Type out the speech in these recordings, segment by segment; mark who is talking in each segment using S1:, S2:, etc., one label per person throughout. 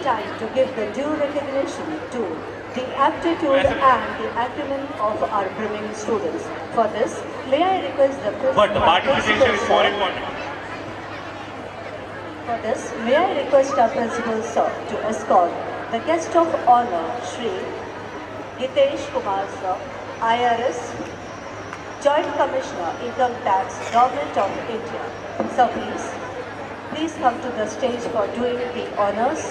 S1: time to give the due recognition to the aptitude and the acumen of our brimming students. For this, may I request the principal.
S2: But the participation is more important.
S1: For this, may I request our principal sir to escort the guest of honor, Shri Gitesh Kumar sir, IRS, Joint Commissioner, Income Tax, Government of India. Sir, please come to the stage for doing the honors.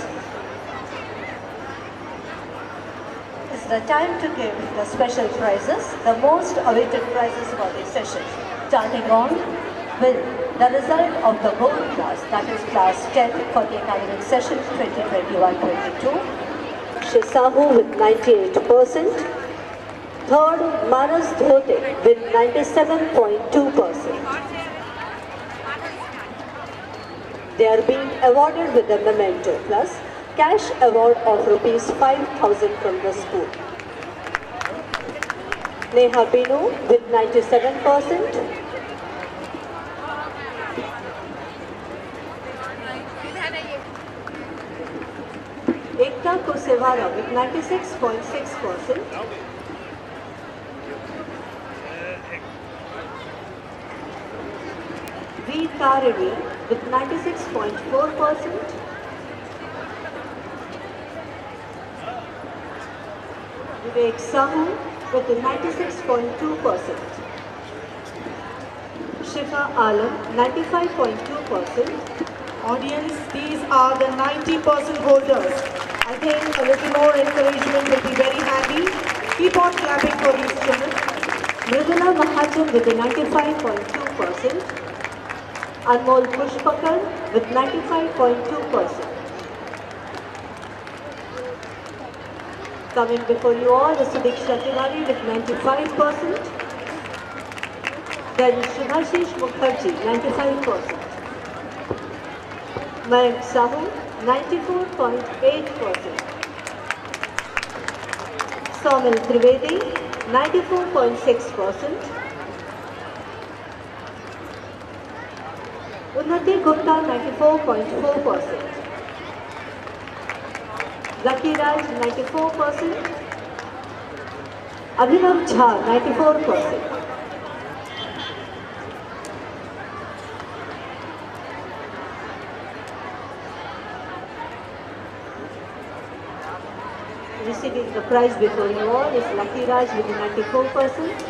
S1: It's the time to give the special prizes, the most awaited prizes for this session. Starting on with the result of the gold class, that is class 10 for the academic session 2021-22. Shri Sahu with 98%. Third, Manas Dhote with 97.2%. They are being awarded with a memento plus cash award of rupees 5,000 from the school. Neha Binu with 97%. Ekta Kusevara with 96.6%. V. Tarini with 96.4%. Vivek Sahu with 96.2%. Shifa Alam 95.2%.
S3: Audience, these are the 90% holders. I think a little more encouragement will be very handy. Keep on clapping for these children.
S1: Mridula Mahajan with 95.2%. Anmol Pushpakar with 95.2%. Coming before you all is Sudiksha Tiwari with 95%. Then Shubhashish Mukherjee 95%. Mayank Sahu 94.8%. Somil Trivedi 94.6%. Unnati Gupta 94.4%. Lucky Raj 94%. Abhinav Jha 94%. Receiving the prize before you all is Lucky Raj with 94%.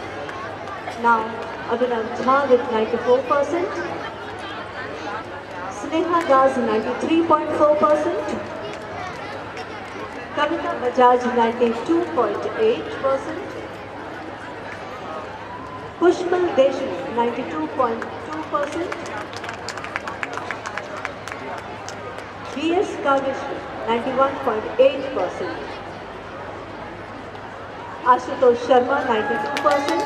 S1: Now Abhinav Jha with 94%. Sneha Das 93.4%. Kavita Bajaj 92.8%. Pushpal Deshmukh 92.2%. B.S. Kavishri 91.8%. Ashutosh Sharma 92%.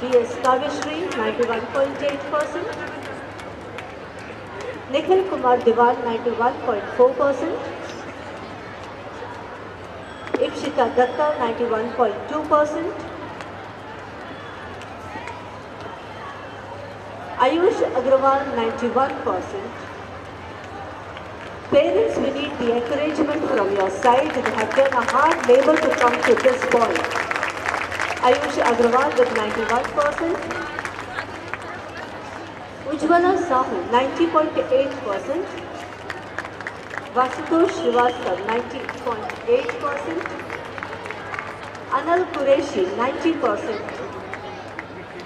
S1: B.S. Kavishri 91.8%. Nikhil Kumar Diwan 91.4%. Ipshita Datta 91.2%. Ayush Agrawal 91%. Parents, we need the encouragement from your side. They have done a hard labor to come to this point. Ayush Agrawal with 91%. Ujjwala Sahu 90.8%. Vasutosh Srivastav 90.8%. Anal Qureshi 90%.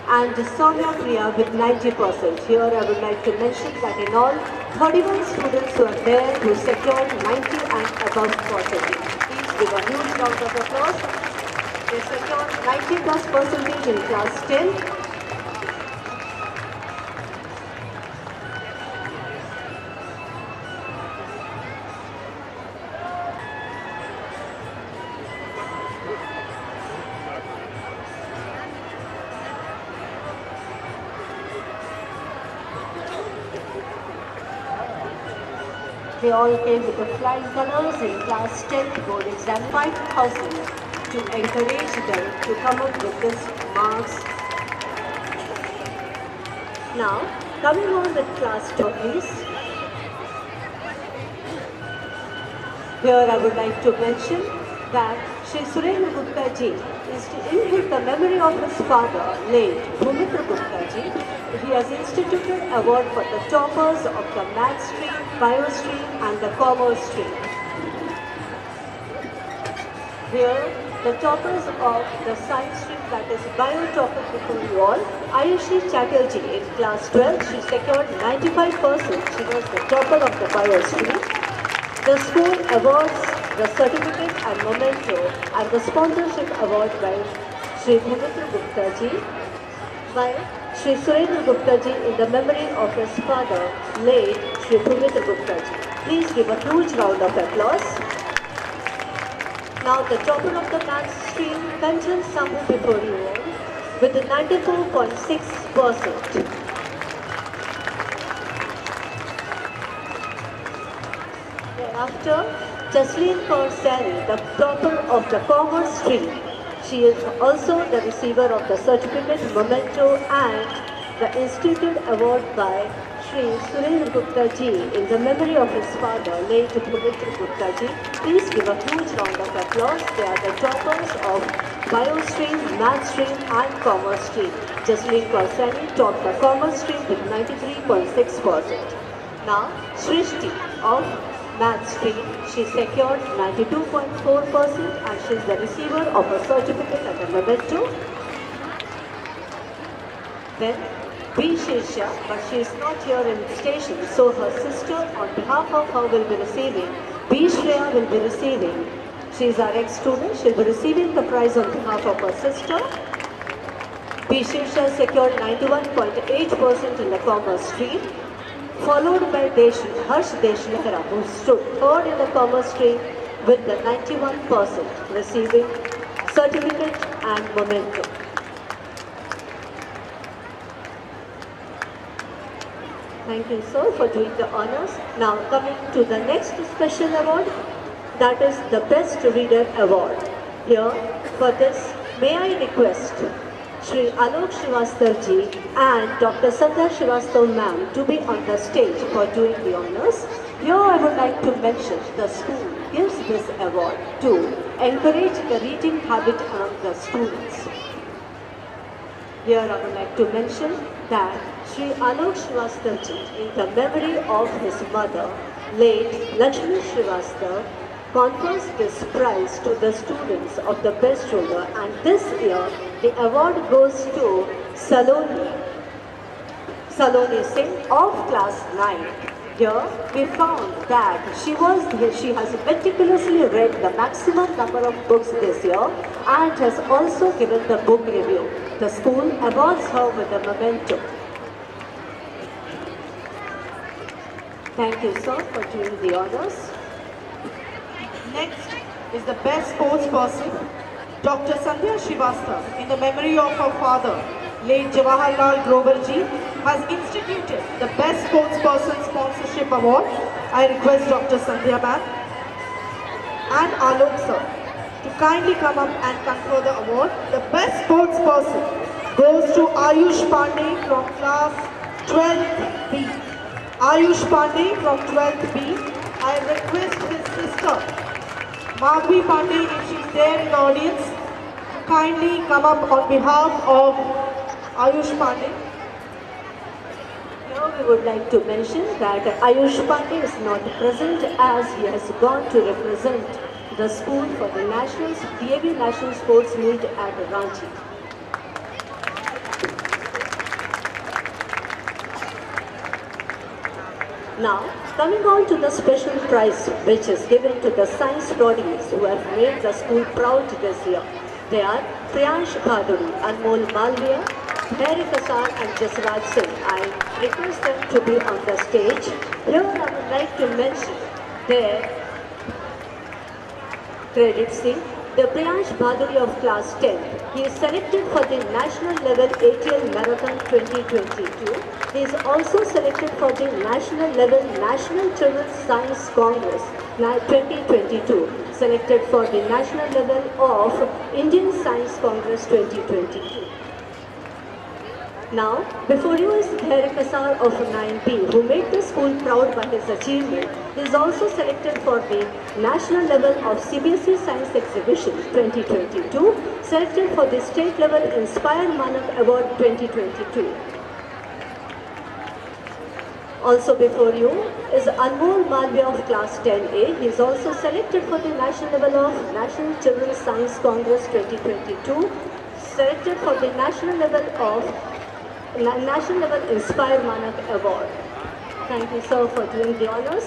S1: And Soumya Priya with 90%. Here I would like to mention that in all, 31 students were there who secured 90 and above percentage. Please give a huge round of applause. They secured 90+ % in class 10. They all came with the flying colors in class 10th board exam 5,000 to encourage them to come up with this marks. Now, Coming on with class trophies. Here I would like to mention that Shri Surendra Gupta ji is to inherit the memory of his father, late Bhumitra Gupta ji. He has instituted award for the toppers of the math stream, bio stream and the commerce stream. Here, the toppers of the science stream, that is bio topper before you all, Ayushi Chatterjee in class 12, she secured 95%. She was the topper of the bio stream. The school awards the certificate and memento and the sponsorship award by Shri Bhumitra Gupta ji, by Shri Surendra Gupta ji in the memory of his father, late Shri Bhumitra Gupta ji. Please give a huge round of applause. Now the topper of the maths stream, Kanchan Sambhu before you all, with 94.6%. Thereafter, Jasleen Kaur Sari, the topper of the commerce stream. She is also the receiver of the certificate, memento and the institute award by Shri Surendra Gupta ji in the memory of his father, late Bhumitra Gupta ji. Please give a huge round of applause. They are the toppers of bio stream, math stream and commerce stream. Jasleen Kaur Sari topped the commerce stream with 93.6%. Now, Shrishti of math stream, she secured 92.4% and she is the receiver of a certificate and a memento. Then B. Shirsha, but she is not here in the station, so her sister on behalf of her will be receiving, B. Shreya will be receiving. She is our ex-student, she will be receiving the prize on behalf of her sister. B. Shirsha secured 91.8% in the commerce stream, followed by Harsh Deshlehra, who stood third in the commerce stream with the 91%, receiving certificate and memento. Thank you, sir, for doing the honors. Now coming to the next special award, that is the Best Reader Award. Here, for this, may I request Shri Alok Srivastava ji and Dr. Sandhya Srivastava ma'am to be on the stage for doing the honors. Here I would like to mention the school gives this award to encourage the reading habit among the students. Here I would like to mention that Shri Alok Srivastava ji, in the memory of his mother, late Lakshmi Srivastava, confers this prize to the students of the best reader, and this year the award goes to Saloni Singh of class 9. Here we found that she has meticulously read the maximum number of books this year and has also given the book review. The school awards her with a memento. Thank you, sir, for doing the honors.
S3: Next is the best sports person, Dr. Sandhya Srivastava, in the memory of her father, late Jawaharlal Grover ji, has instituted the Best Sports Person Sponsorship Award. I request Dr. Sandhya ma'am and Alok sir to kindly come up and confer the award. The Best Sports Person goes to Ayush Pandey from class 12th B. Ayush Pandey from 12th B. I request his sister, Magvi Pandey, if she is there in the audience, to kindly come up on behalf of Ayush Pandey.
S1: Here we would like to mention that Ayush Pandey is not present as he has gone to represent the school for the DAV National Sports Meet at Ranchi. Now, coming on to the special prize which is given to the science prodigies who have made the school proud this year. They are Priyansh Bhaduri, Anmol Malviya, Harry Kasar and Jasraj Singh. I request them to be on the stage. Here I would like to mention their credits. The Priyansh Bhaduri of class 10. He is selected for the national level ATL Marathon 2022. He is also selected for the national level National Children's Science Congress 2022. Selected for the national level of Indian Science Congress 2022. Now, before you is Dhair Kasar of 9B, who made the school proud by his achievement. He is also selected for the national level of CBSE Science Exhibition 2022, selected for the state level Inspire Manak Award 2022. Also before you is Anmol Malviya of class 10A. He is also selected for the national level of National Children's Science Congress 2022, selected for the national level Inspire Manak Award. Thank you, sir, for doing the honors.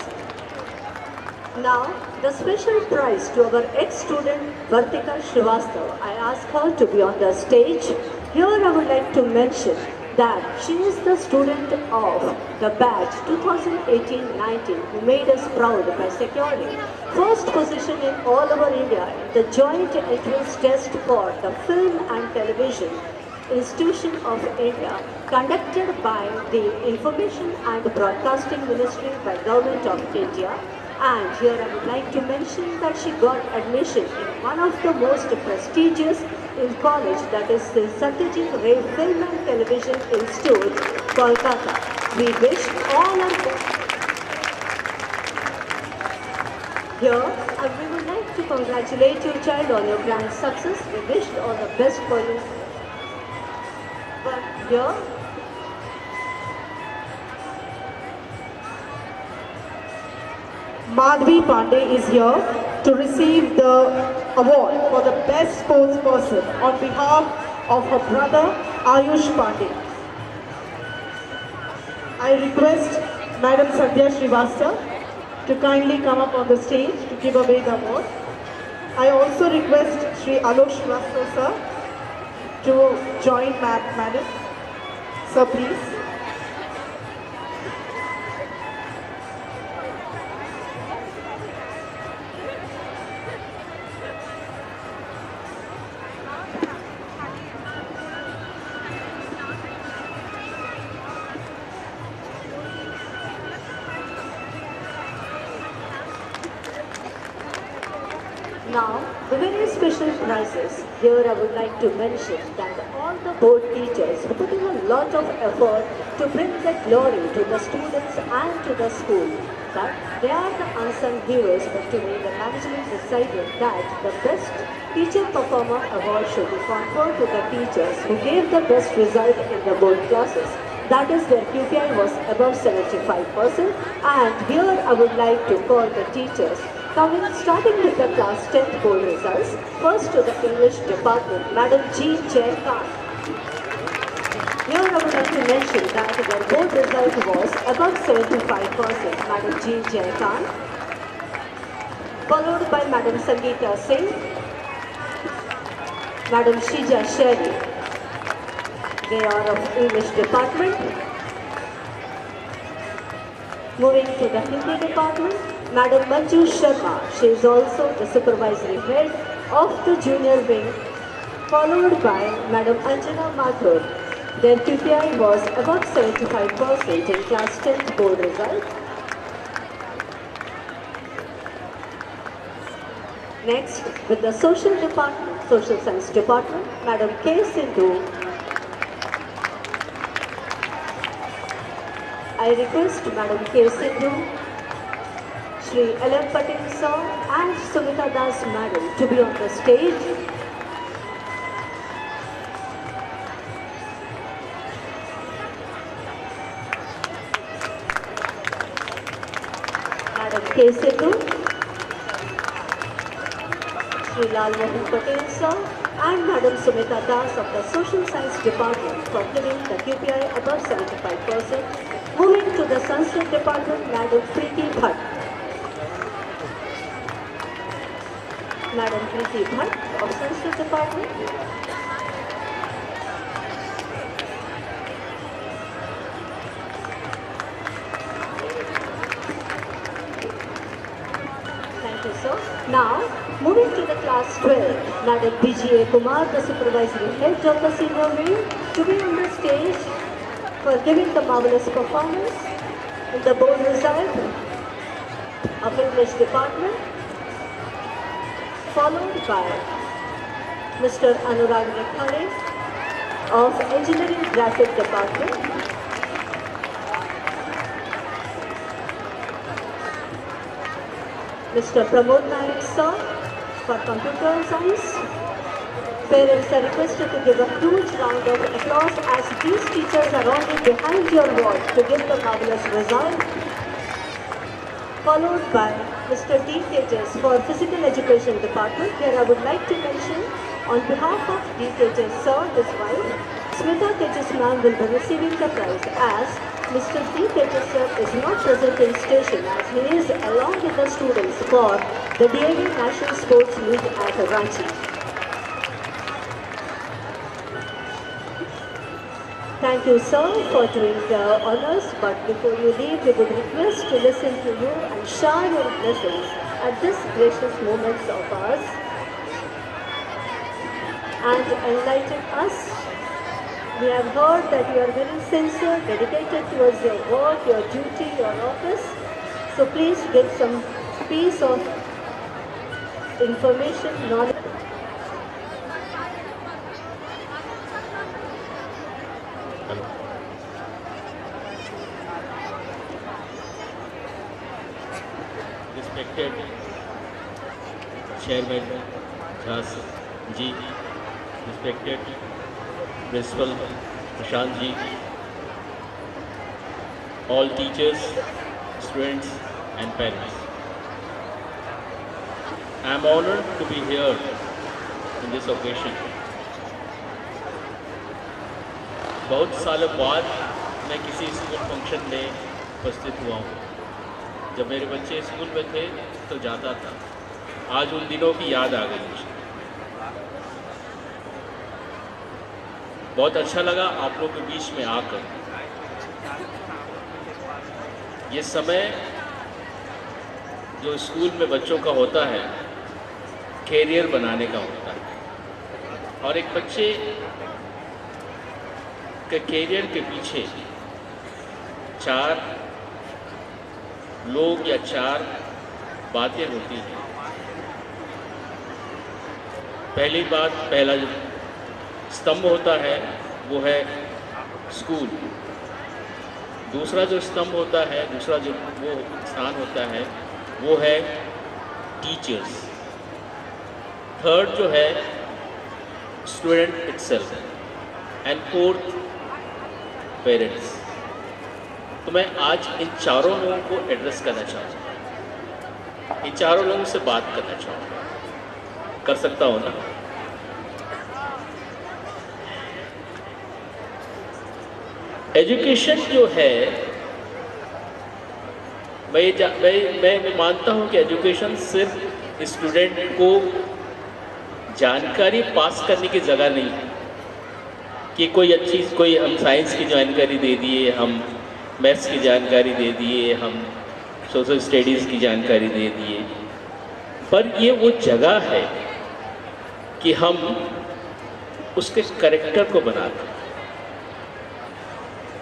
S1: Now, the special prize to our ex-student Vartika Srivastav. I ask her to be on the stage. Here I would like to mention that she is the student of the batch 2018-19 who made us proud by securing first position in all over India in the joint entrance test for the Film and Television Institution of India conducted by the Information and Broadcasting Ministry by Government of India. And here I would like to mention that she got admission in one of the most prestigious in college, that is the Satyajit Ray Film and Television Institute, Kolkata. We wish all our here, we would like to congratulate your child on your grand success. We wish all the best for you. But here,
S3: Madhvi Pandey is here to receive the award for the best sports person on behalf of her brother Ayush Pandey. I request Madam Sandhya Srivastav to kindly come up on the stage to give away the award. I also request Sri Alok Srivastav sir to join Madam. Sir, please.
S1: Now, the very special prizes. Here I would like to mention that all the board teachers are putting a lot of effort to bring the glory to the students and to the school. But they are the unsung heroes, but today the management decided that the best teacher performer award should be conferred to the teachers who gave the best result in the board classes. That is, their QPI was above 75%. And here I would like to call the teachers starting with the class 10th board results. First to the English department, Madam Jean Jain Khan. Here I would like to mention that their board result was above 75%, Madam Jean Jain Khan. Followed by Madam Sangeeta Singh, Madam Shija Sherry. They are of English department. Moving to the Hindi department, Madam Manju Sharma. She is also the supervisory head of the junior wing, followed by Madam Anjana Mathur. Their QPI was about 75% in class 10th board result. Next, with the social department, social science department, Madam K. Sindhu. I request Madam K. Sindhu, Shri L.M. Patel sir and Sumita Das madam to be on the stage. Madam K. Sindhu, Shri Lal Mohan Patel sir and Madam Sumita Das of the Social Science Department for giving the QPI above 75%. Moving to the Sanskrit Department, Madam Preeti Bhatt. Madam Preeti Bhatt of Sanskrit Department. Thank you, sir. Now, moving to the class 12, Madam B.G.A. Kumar, the supervisory head of the senior wing, to be on the stage for giving the marvelous performance in the board result of English department, followed by Mr. Anurag Rekhale, of Engineering Graphic Department. Mr. Pramod Naik sir for Computer Science. Parents are requested to give a huge round of applause as these teachers are only behind your wall to give the marvelous result. Followed by Mr. D. Tejas for Physical Education Department. Here I would like to mention on behalf of D. Tejas sir, his wife, Smita Tejas ma'am will be receiving the prize as Mr. D. Tejas sir is not present in station as he is along with the students for the DAV National Sports League at Ranchi. Thank you, sir, for doing the honors. But before you leave, we would request to listen to you and share your blessings at this gracious moment of ours and enlighten us. We have heard that you are very sincere, dedicated towards your work, your duty, your office. So please give some piece of information, knowledge.
S4: Respected Chairman Jhas ji, respected Principal Prashant ji, all teachers, students and parents. I am honored to be here in this occasion. बहुत सालों बाद मैं किसी school function में उपस्थित हुआ हूँ। जब मेरे बच्चे स्कूल में थे तो जाता था। आज उन दिनों की याद आ गई मुझे। बहुत अच्छा लगा आप लोग के बीच में आकर। ये समय जो स्कूल में बच्चों का होता है, कैरियर बनाने का होता है और एक बच्चे के कैरियर के पीछे 4 लोग या 4 बातें होती हैं। पहली बात, पहला जो स्तंभ होता है वो है स्कूल। दूसरा जो स्तंभ होता है, दूसरा जो वो स्थान होता है वो है टीचर्स। थर्ड जो है student itself and fourth parents. तो मैं आज इन चारों लोगों को एड्रेस करना चाहूँगा, इन चारों लोगों से बात करना चाहूँगा। कर सकता हूँ ना? एजुकेशन जो है, मैं मानता हूँ कि एजुकेशन सिर्फ स्टूडेंट को जानकारी पास करने की जगह नहीं है कि कोई हम साइंस की जानकारी दे दिए, हम मैथ्स की जानकारी दे दिए, हम सोशल स्टडीज़ की जानकारी दे दिए, पर ये वो जगह है कि हम उसके कैरेक्टर को बनाते हैं।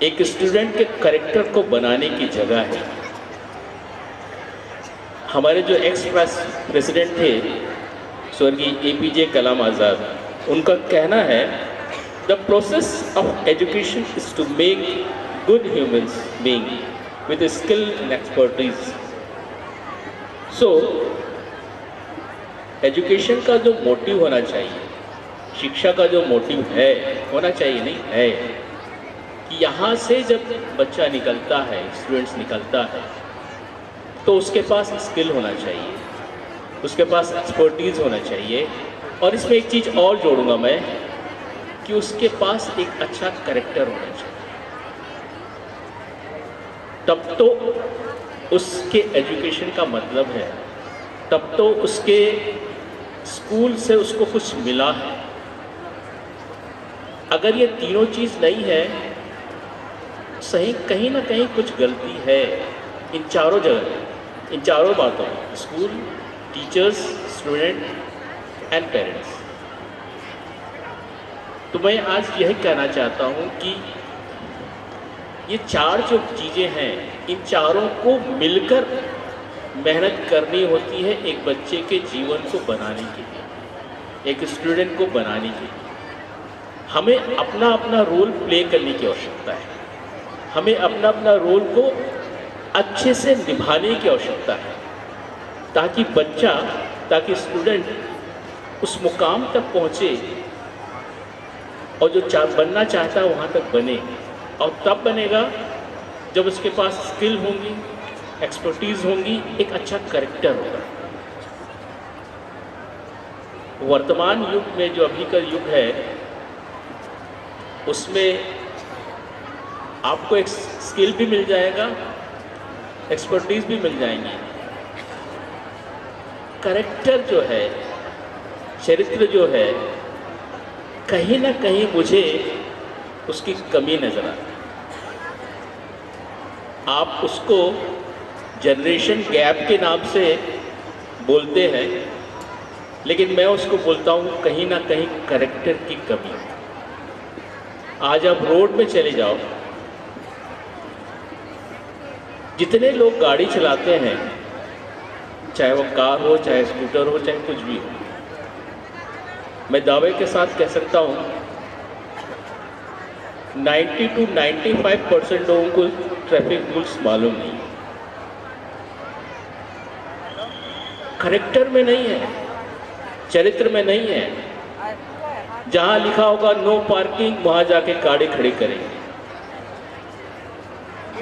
S4: एक स्टूडेंट के कैरेक्टर को बनाने की जगह है। हमारे जो एक्स प्रेसिडेंट थे स्वर्गीय APJ कलाम आज़ाद, उनका कहना है the process of education is to make good humans being with skill and expertise. So education का जो मोटिव होना चाहिए, शिक्षा का जो मोटिव है होना चाहिए, नहीं है कि यहाँ से जब बच्चा निकलता है, स्टूडेंट्स निकलता है, तो उसके पास स्किल होना चाहिए, उसके पास एक्सपर्टीज़ होना चाहिए। और इसमें एक चीज़ और जोड़ूंगा मैं कि उसके पास एक अच्छा कैरेक्टर होना चाहिए। तब तो उसके एजुकेशन का मतलब है, तब तो उसके स्कूल से उसको कुछ मिला है। अगर ये तीनों चीज़ नहीं है, सही कहीं ना कहीं कुछ गलती है इन चारों जगह, इन चारों बातों में, school, teachers, student and parents. तो मैं आज यही कहना चाहता हूँ कि ये 4 जो चीज़ें हैं, इन चारों को मिलकर मेहनत करनी होती है एक बच्चे के जीवन को बनाने के लिए, एक स्टूडेंट को बनाने के लिए। हमें अपना अपना रोल प्ले करने की आवश्यकता है, हमें अपना अपना रोल को अच्छे से निभाने की आवश्यकता है, ताकि बच्चा, ताकि स्टूडेंट उस मुकाम तक पहुँचे और जो बनना चाहता है वहाँ तक बने। और तब बनेगा जब उसके पास स्किल होंगी, एक्सपर्टीज़ होंगी, एक अच्छा कैरेक्टर होगा। वर्तमान युग में जो अभी का युग है उसमें आपको एक स्किल भी मिल जाएगा, एक्सपर्टीज़ भी मिल जाएंगी। कैरेक्टर जो है, चरित्र जो है, कहीं ना कहीं मुझे उसकी कमी नज़र आती है। आप उसको जनरेशन गैप के नाम से बोलते हैं, लेकिन मैं उसको बोलता हूँ कहीं ना कहीं कैरेक्टर की कमी। आज आप रोड में चले जाओ, जितने लोग गाड़ी चलाते हैं, चाहे वो कार हो, चाहे स्कूटर हो, चाहे कुछ भी हो, मैं दावे के साथ कह सकता हूँ 90 to 95% लोगों को ट्रैफिक रूल्स मालूम नहीं, कैरेक्टर में नहीं है, चरित्र में नहीं है। जहां लिखा होगा नो पार्किंग, वहां जाके गाड़ी खड़ी करेंगे।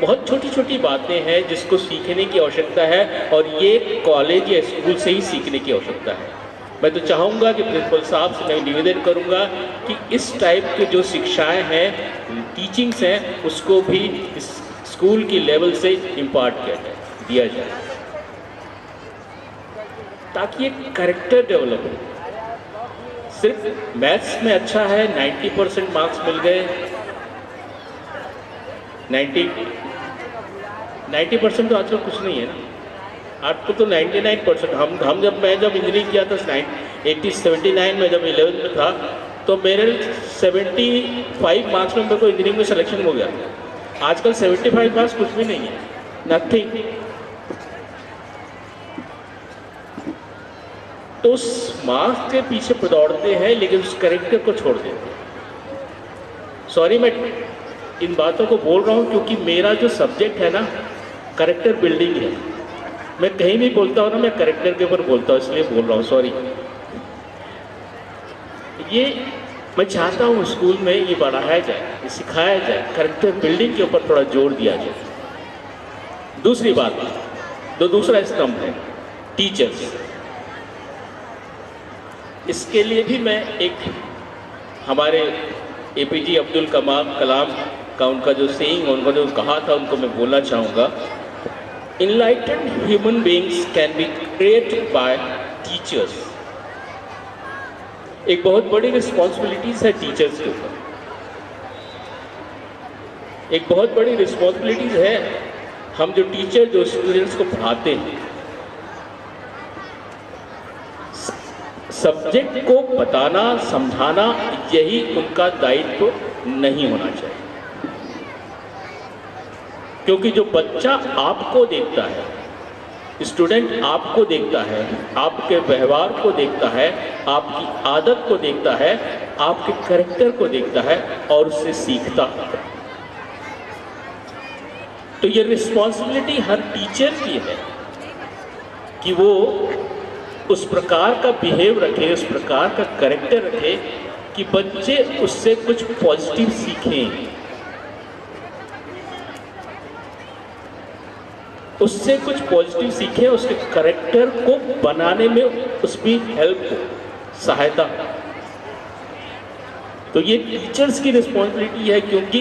S4: बहुत छोटी छोटी बातें हैं जिसको सीखने की आवश्यकता है, और ये कॉलेज या स्कूल से ही सीखने की आवश्यकता है। मैं तो चाहूँगा कि प्रिंसिपल साहब से मैं निवेदन करूँगा कि इस टाइप के जो शिक्षाएं हैं, टीचिंग्स हैं, उसको भी इस स्कूल की लेवल से इम्पार्ट दिया जाए, ताकि एक कैरेक्टर डेवलप हो। सिर्फ मैथ्स में अच्छा है, 90% मार्क्स मिल गए, 90% तो आजकल कुछ नहीं है ना। आपको तो 99%, हम जब इंजीनियरिंग किया था 79 में, जब 11th में था, तो मेरे 75 मार्क्स में मेरे को इंजीनियरिंग में सिलेक्शन हो गया था। आजकल 75 मार्क्स कुछ भी नहीं है, नथिंग। तो उस मार्क्स के पीछे दौड़ते हैं, लेकिन उस कैरेक्टर को छोड़ देते हैं। सॉरी, मैं इन बातों को बोल रहा हूँ क्योंकि मेरा जो सब्जेक्ट है ना, कैरेक्टर बिल्डिंग है। मैं कहीं भी बोलता हूँ ना, मैं कैरेक्टर के ऊपर बोलता हूँ, इसलिए बोल रहा हूँ, सॉरी। ये मैं चाहता हूँ स्कूल में ये बढ़ाया जाए, ये सिखाया जाए, कैरेक्टर बिल्डिंग के ऊपर थोड़ा जोर दिया जाए। दूसरी बात, दूसरा स्तंभ है टीचर्स। इसके लिए भी मैं एक हमारे APJ अब्दुल कलाम का उनका जो सेइंग, उनका जो कहा था, उनको मैं बोलना चाहूँगा। Enlightened human beings can be created by teachers। एक बहुत बड़ी रिस्पॉन्सिबिलिटीज है टीचर्स के ऊपर, एक बहुत बड़ी रिस्पॉन्सिबिलिटीज है। हम जो टीचर जो स्टूडेंट्स को पढ़ाते हैं, सब्जेक्ट को बताना, समझाना, यही उनका दायित्व नहीं होना चाहिए। क्योंकि जो बच्चा आपको देखता है, स्टूडेंट आपको देखता है, आपके व्यवहार को देखता है, आपकी आदत को देखता है, आपके कैरेक्टर को देखता है और उससे सीखता है। तो ये रिस्पॉन्सिबिलिटी हर टीचर की है कि वो उस प्रकार का बिहेव रखे, उस प्रकार का कैरेक्टर रखे कि बच्चे उससे कुछ पॉजिटिव सीखें, उससे कुछ पॉजिटिव सीखें, उसके कैरेक्टर को बनाने में उसकी हेल्प हो, सहायता हो। तो ये टीचर्स की रिस्पॉन्सिबिलिटी है, क्योंकि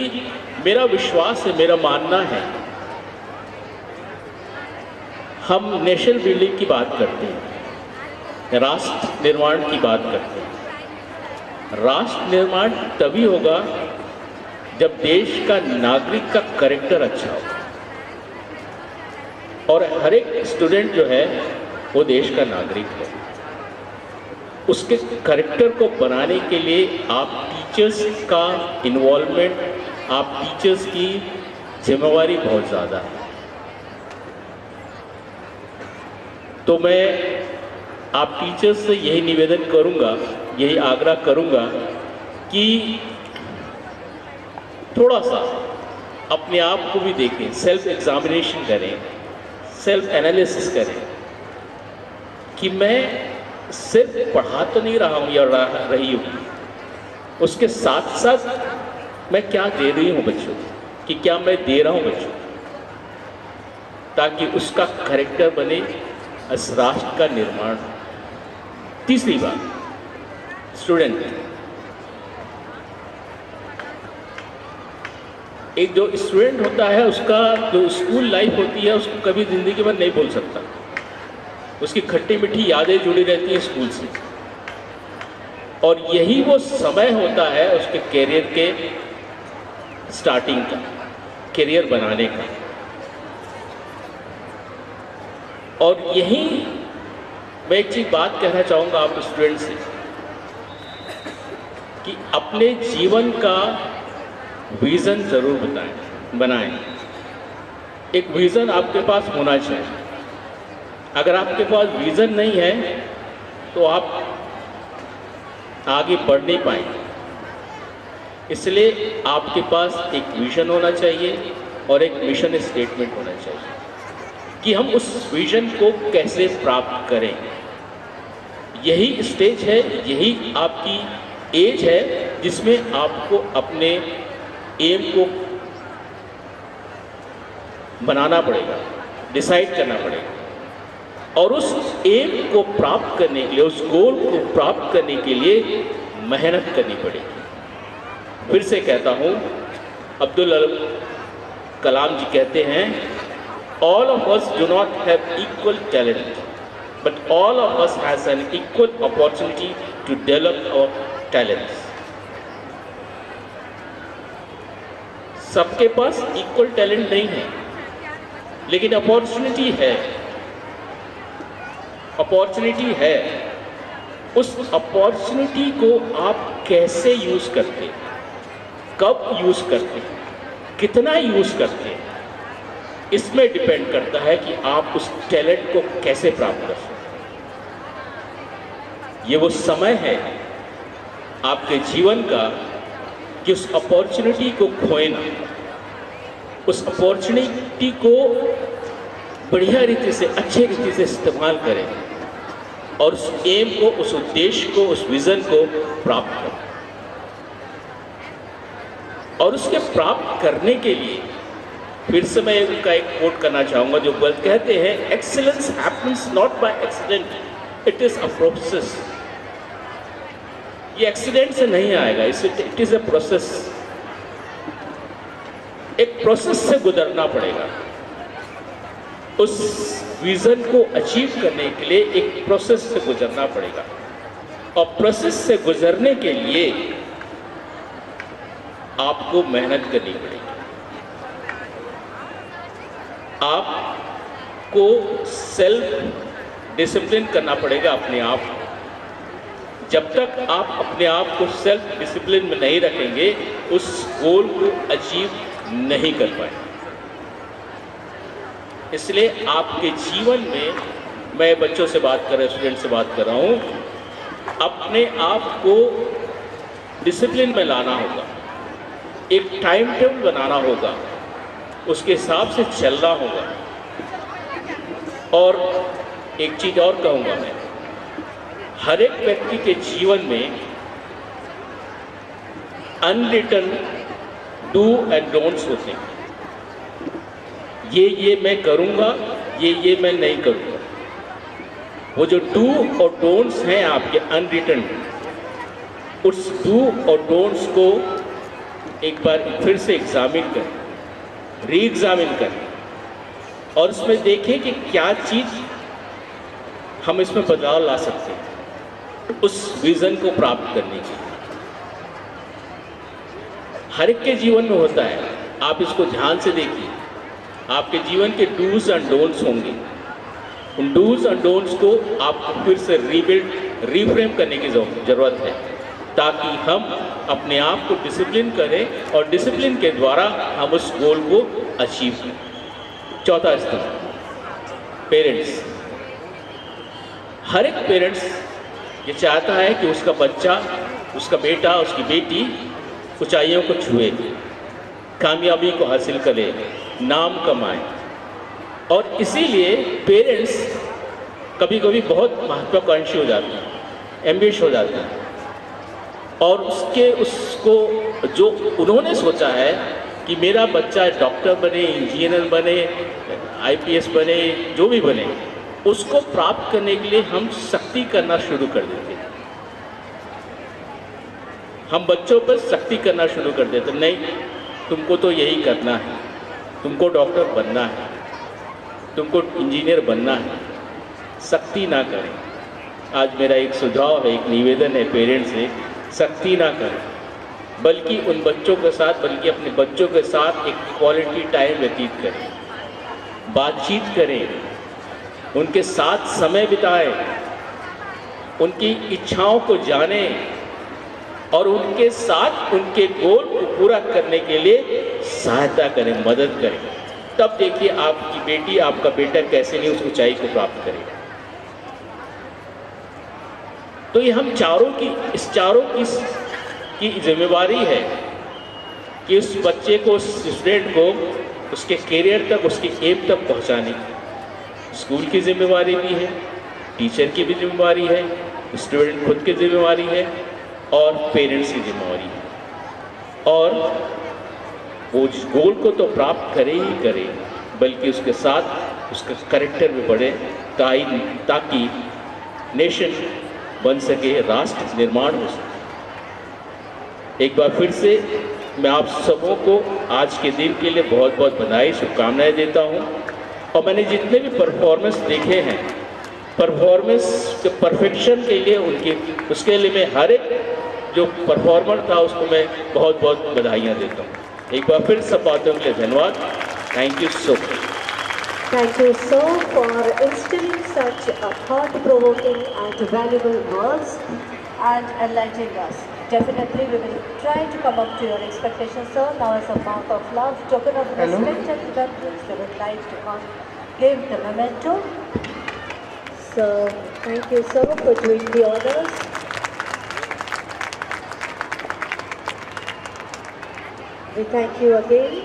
S4: मेरा विश्वास है, मेरा मानना है, हम नेशनल बिल्डिंग की बात करते हैं, राष्ट्र निर्माण की बात करते हैं। राष्ट्र निर्माण तभी होगा जब देश का नागरिक का कैरेक्टर अच्छा हो, और हर एक स्टूडेंट जो है वो देश का नागरिक है। उसके कैरेक्टर को बनाने के लिए आप टीचर्स का इन्वॉल्वमेंट, आप टीचर्स की जिम्मेवारी बहुत ज़्यादा है। तो मैं आप टीचर्स से यही निवेदन करूंगा, यही आग्रह करूंगा कि थोड़ा सा अपने आप को भी देखें, सेल्फ एग्जामिनेशन करें, सेल्फ एनालिसिस करें कि मैं सिर्फ पढ़ा तो नहीं रहा हूँ या रही हूँ, उसके साथ साथ मैं क्या दे रही हूँ बच्चों को, कि क्या मैं दे रहा हूँ बच्चों को, ताकि उसका कैरेक्टर बने, इस राष्ट्र का निर्माण। तीसरी बात, स्टूडेंट, एक जो स्टूडेंट होता है उसका जो स्कूल लाइफ होती है उसको कभी ज़िंदगी भर नहीं भूल सकता। उसकी खट्टी मीठी यादें जुड़ी रहती हैं स्कूल से, और यही वो समय होता है उसके कैरियर के स्टार्टिंग का, कैरियर बनाने का। और यही मैं एक चीज़ बात कहना चाहूँगा आप स्टूडेंट से कि अपने जीवन का विज़न ज़रूर बनाएं। एक विज़न आपके पास होना चाहिए। अगर आपके पास विज़न नहीं है तो आप आगे बढ़ नहीं पाएंगे। इसलिए आपके पास एक विज़न होना चाहिए और एक मिशन स्टेटमेंट होना चाहिए कि हम उस विज़न को कैसे प्राप्त करें। यही स्टेज है, यही आपकी एज है जिसमें आपको अपने एम को बनाना पड़ेगा, डिसाइड करना पड़ेगा, और उस एम को प्राप्त करने के लिए, उस गोल को प्राप्त करने के लिए मेहनत करनी पड़ेगी। फिर से कहता हूँ, अब्दुल कलाम जी कहते हैं, all of us do not have equal talent, but all of us has an equal opportunity to develop our talents. सबके पास इक्वल टैलेंट नहीं है, लेकिन अपॉर्चुनिटी है। अपॉर्चुनिटी है, उस अपॉर्चुनिटी को आप कैसे यूज़ करते, कब यूज़ करते, कितना यूज़ करते, इसमें डिपेंड करता है कि आप उस टैलेंट को कैसे प्राप्त कर सकते। ये वो समय है आपके जीवन का कि उस अपॉर्चुनिटी को खोए ना, उस अपॉर्चुनिटी को बढ़िया रीति से, अच्छे रीति से इस्तेमाल करें और उस एम को, उस उद्देश्य को, उस विज़न को प्राप्त करें। और उसके प्राप्त करने के लिए फिर से मैं उनका एक कोट करना चाहूँगा जो कहते हैं, excellence happens not by accident, it is a process. ये एक्सीडेंट से नहीं आएगा, इट इज़ अ प्रोसेस। एक प्रोसेस से गुजरना पड़ेगा। उस विज़न को अचीव करने के लिए एक प्रोसेस से गुजरना पड़ेगा, और प्रोसेस से गुजरने के लिए आपको मेहनत करनी पड़ेगी। आपको सेल्फ डिसिप्लिन करना पड़ेगा अपने आप को। जब तक आप अपने आप को सेल्फ डिसिप्लिन में नहीं रखेंगे, उस गोल को अचीव नहीं कर पाएंगे। इसलिए आपके जीवन में, मैं बच्चों से बात कर रहा हूँ, स्टूडेंट से बात कर रहा हूँ, अपने आप को डिसिप्लिन में लाना होगा, एक टाइम टेबल बनाना होगा, उसके हिसाब से चलना होगा। और एक चीज़ और कहूँगा मैं, हर एक व्यक्ति के जीवन में अनरिटन डू एंड डोंट्स होते हैं। ये मैं करूँगा, ये मैं नहीं करूँगा। वो जो डू और डोंट्स हैं आपके अनरिटन, उस डू और डोंट्स को एक बार फिर से एग्जामिन करें, री एग्जामिन करें, और उसमें देखें कि क्या चीज़ हम इसमें बदलाव ला सकते हैं उस विज़न को प्राप्त करने के लिए। हर एक के जीवन में होता है, आप इसको ध्यान से देखिए। आपके जीवन के डूज एंड डोंट्स होंगे, उन डूज एंड डोंट्स को आपको फिर से रीफ्रेम करने की ज़रूरत है, ताकि हम अपने आप को डिसिप्लिन करें और डिसिप्लिन के द्वारा हम उस गोल को अचीव करें। चौथा स्तंभ, पेरेंट्स। हर एक पेरेंट्स ये चाहता है कि उसका बच्चा, उसका बेटा, उसकी बेटी ऊंचाइयों को छुए, कामयाबी को हासिल करें, नाम कमाएं। और इसीलिए पेरेंट्स कभी कभी बहुत महत्वाकांक्षी हो जाते हैं, एम्बिश हो जाते हैं, और उसको जो उन्होंने सोचा है कि मेरा बच्चा डॉक्टर बने, इंजीनियर बने, आईपीएस बने, जो भी बने, उसको प्राप्त करने के लिए हम सख्ती करना शुरू कर देते हैं। हम बच्चों पर सख्ती करना शुरू कर देते हैं, नहीं तुमको तो यही करना है, तुमको डॉक्टर बनना है, तुमको इंजीनियर बनना है। सख्ती ना करें। आज मेरा एक सुझाव है, एक निवेदन है पेरेंट्स से, सख्ती ना करें, बल्कि उन बच्चों के साथ, बल्कि अपने बच्चों के साथ एक क्वालिटी टाइम व्यतीत करें, बातचीत करें, उनके साथ समय बिताएं, उनकी इच्छाओं को जानें और उनके साथ उनके गोल को पूरा करने के लिए सहायता करें, मदद करें। तब देखिए आपकी बेटी, आपका बेटा कैसे नहीं उस ऊंचाई को प्राप्त करेगा। तो ये हम चारों की जिम्मेवारी है कि उस बच्चे को, उस स्टूडेंट को उसके करियर तक, उसके एम तक पहुंचाने की स्कूल की जिम्मेवारी भी है, टीचर की भी जिम्मेवारी है, स्टूडेंट खुद की जिम्मेवारी है और पेरेंट्स की जिम्मेवारी है। और वो गोल को तो प्राप्त करे ही करे, बल्कि उसके साथ उसका कैरेक्टर भी बढ़े, ताकि नेशन बन सके, राष्ट्र निर्माण हो सके। एक बार फिर से मैं आप सबों को आज के दिन के लिए बहुत बहुत बधाई, शुभकामनाएं देता हूं। और मैंने जितने भी परफॉर्मेंस देखे हैं, परफॉर्मेंस के परफेक्शन के लिए उसके लिए मैं हर एक जो परफॉर्मर था उसको मैं बहुत बहुत बधाइयाँ देता हूँ। एक बार फिर सब बातों के लिए धन्यवाद। Thank you so much.
S1: Thank you so for instilling such thought-provoking and valuable words and enlightening us. Definitely we will try to come up to your expectations, sir. Now as a mark of love, token of respect and reverence, we would like to give the memento. So thank you so much for doing the honors. We thank you again.